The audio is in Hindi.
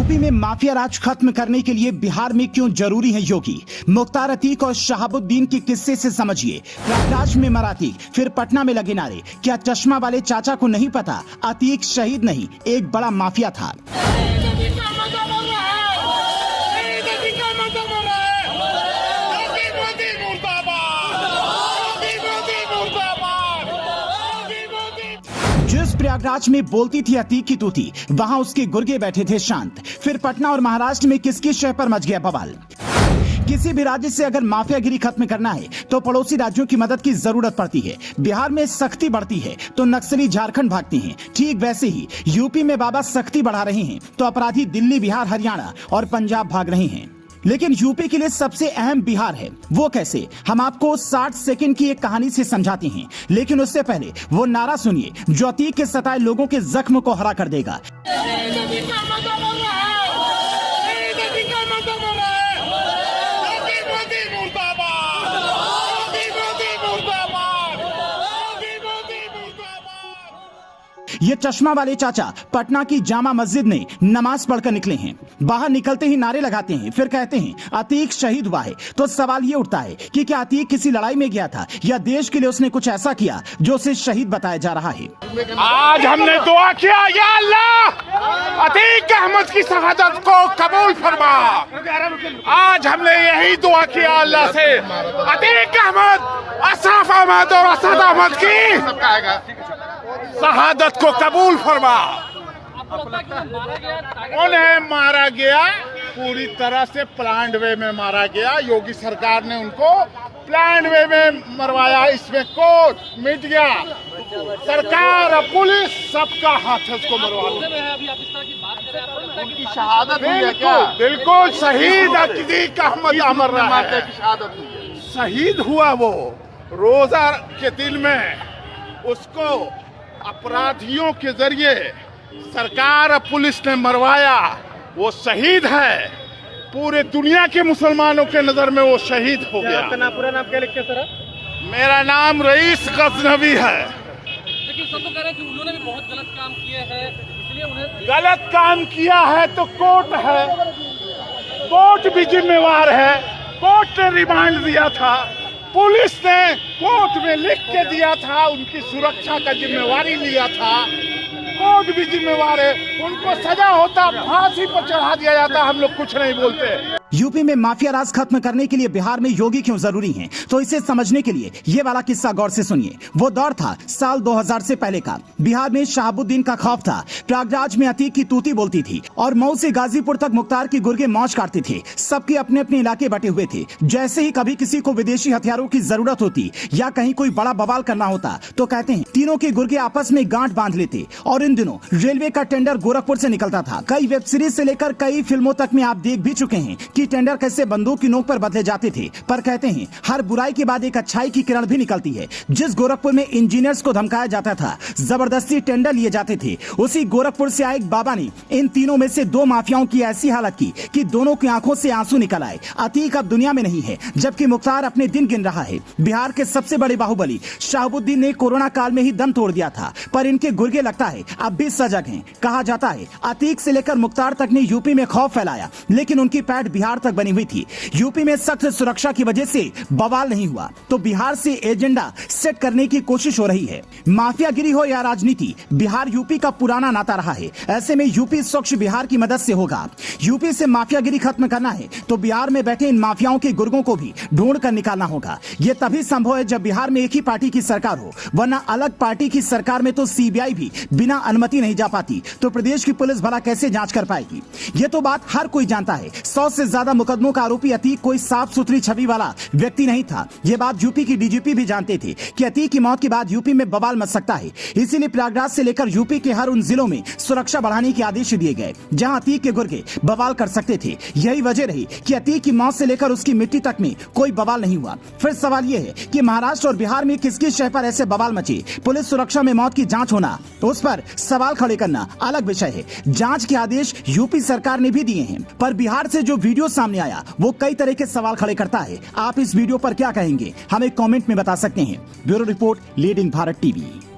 यूपी में माफिया राज खत्म करने के लिए बिहार में क्यों जरूरी है योगी? मुख्तार अतीक और शहाबुद्दीन के किस्से से समझिए। प्रयागराज में मरा अतीक, फिर पटना में लगे नारे। क्या चश्मा वाले चाचा को नहीं पता अतीक शहीद नहीं, एक बड़ा माफिया था। जिस प्रयागराज में बोलती थी अतीक की तूती, वहां उसके गुर्गे बैठे थे शांत। फिर पटना और महाराष्ट्र में किसकी शह पर मच गया बवाल। किसी भी राज्य से अगर माफियागिरी खत्म करना है तो पड़ोसी राज्यों की मदद की जरूरत पड़ती है। बिहार में सख्ती बढ़ती है तो नक्सली झारखंड भागते हैं। ठीक वैसे ही यूपी में बाबा सख्ती बढ़ा रहे हैं तो अपराधी दिल्ली, बिहार, हरियाणा और पंजाब भाग रहे हैं। लेकिन यूपी के लिए सबसे अहम बिहार है। वो कैसे, हम आपको 60 सेकंड की एक कहानी से समझाते हैं। लेकिन उससे पहले वो नारा सुनिए जो अतीक के सताए लोगों के जख्म को हरा कर देगा। ये चश्मा वाले चाचा पटना की जामा मस्जिद में नमाज पढ़कर निकले हैं। बाहर निकलते ही नारे लगाते हैं, फिर कहते हैं अतीक शहीद हुआ है। तो सवाल ये उठता है कि क्या अतीक किसी लड़ाई में गया था या देश के लिए उसने कुछ ऐसा किया जो उसे शहीद बताया जा रहा है। आज हमने दुआ किया, या अल्लाह अतीक अहमद की शहादत को कबूल फरमा। आज हमने यही दुआ किया अल्लाह से, अतीक अहमद, अशरफ अहमद और असद अहमद की शहादत को कबूल फरमा। उन्हें मारा गया पूरी तरह से प्लान्ड वे में मारा गया। योगी सरकार ने उनको प्लान्ड वे में मरवाया। इसमें कोर्ट, मीडिया, सरकार, पुलिस, सबका हाथ है उसको मरवाने। उनकी शहादत हुई है क्या? बिल्कुल शहीद अतीक अहमद अमर रहा है। शहीद हुआ वो रोजा के दिन में, उसको अपराधियों के जरिए सरकार और पुलिस ने मरवाया। वो शहीद है। पूरे दुनिया के मुसलमानों के नजर में वो शहीद हो गया। आपका पूरा नाम क्या लिखते सर? मेरा नाम रईस गजनवी है। लेकिन सब तो कह रहे हैं कि उन्होंने भी बहुत गलत काम किए हैं, इसलिए उन्हें गलत काम किया है तो कोर्ट है, कोर्ट भी जिम्मेवार है। कोर्ट ने रिमांड दिया था, पुलिस ने कोर्ट में लिख के दिया था, उनकी सुरक्षा का जिम्मेवारी लिया था। कोर्ट भी जिम्मेवार है। उनको सजा होता, फांसी पर चढ़ा दिया जाता, हम लोग कुछ नहीं बोलते। यूपी में माफिया राज खत्म करने के लिए बिहार में योगी क्यों जरूरी हैं? तो इसे समझने के लिए ये वाला किस्सा गौर से सुनिए। वो दौर था साल 2000 से पहले का। बिहार में शहाबुद्दीन का खौफ था। प्रयागराज में अतीक की तूती बोलती थी और मऊ से गाजीपुर तक मुख्तार की गुर्गे मौज काटते थे। सबके अपने अपने इलाके बटे हुए थे। जैसे ही कभी किसी को विदेशी हथियारों की जरूरत होती या कहीं कोई बड़ा बवाल करना होता तो कहते हैं तीनों के गुर्गे आपस में गांठ बांध लेते। और इन दिनों रेलवे का टेंडर गोरखपुर से निकलता था। कई वेब सीरीज से लेकर कई फिल्मों तक में आप देख भी चुके हैं कि टेंडर कैसे बंदूक की नोक पर बदले जाते थे। पर कहते हैं हर बुराई के बाद एक अच्छाई की किरण भी निकलती है। जिस गोरखपुर में इंजीनियर्स को धमकाया जाता था, जबरदस्ती टेंडर लिए जाते थे, उसी गोरखपुर से आए एक बाबा ने इन तीनों में से दो माफियाओं की ऐसी हालत की कि दोनों की आंखों से आंसू निकल आए। अतीक अब दुनिया में नहीं है, जबकि मुख्तार अपने दिन गिन रहा है। बिहार के सबसे बड़े बाहुबली शहाबुद्दीन ने कोरोना काल में ही दम तोड़ दिया था, पर इनके गुर्गे लगता है अब भी सजग हैं। कहा जाता है अतीक से लेकर मुख्तार तक ने यूपी में खौफ फैलाया, लेकिन उनकी पैठ बिहार तक बनी हुई थी। यूपी में सख्त सुरक्षा की वजह से बवाल नहीं हुआ, तो बिहार से एजेंडा सेट करने की कोशिश हो रही है। माफियागिरी हो या राजनीति, बिहार यूपी का पुराना नाता रहा है। ऐसे में यूपी स्वच्छ बिहार की मदद से होगा। यूपी से माफियागिरी खत्म करना है तो बिहार में बैठे इन माफियाओं के गुर्गों को भी ढूंढ कर निकालना होगा। यह तभी संभव है जब बिहार में एक ही पार्टी की सरकार हो, वरना अलग पार्टी की सरकार में तो सीबीआई भी बिना अनुमति नहीं जा पाती, तो प्रदेश की पुलिस भला कैसे जांच कर पाएगी? ये तो बात हर कोई जानता है। 100 से ज्यादा मुकदमों का आरोपी अतीक कोई साफ सुथरी छवि वाला व्यक्ति नहीं था। ये बात यूपी की डीजीपी भी जानते थे कि अतीक की मौत के बाद यूपी में बवाल मच सकता है। इसीलिए प्रयागराज से लेकर यूपी के हर उन जिलों में सुरक्षा बढ़ाने के आदेश दिए गए जहां अतीक के गुर्गे बवाल कर सकते थे। यही वजह रही कि अतीक की मौत से लेकर उसकी मिट्टी तक में कोई बवाल नहीं हुआ। फिर सवाल यह है कि महाराष्ट्र और बिहार में किसकी शह पर ऐसे बवाल मचे? पुलिस सुरक्षा में मौत की जांच होना, उस पर सवाल खड़े करना अलग विषय है। जांच के आदेश यूपी सरकार ने भी दिए हैं, पर बिहार से जो वीडियो सामने आया वो कई तरह के सवाल खड़े करता है। आप इस वीडियो पर क्या कहेंगे? हमें कमेंट में बता सकते हैं। Bureau report, leading Bharat TV.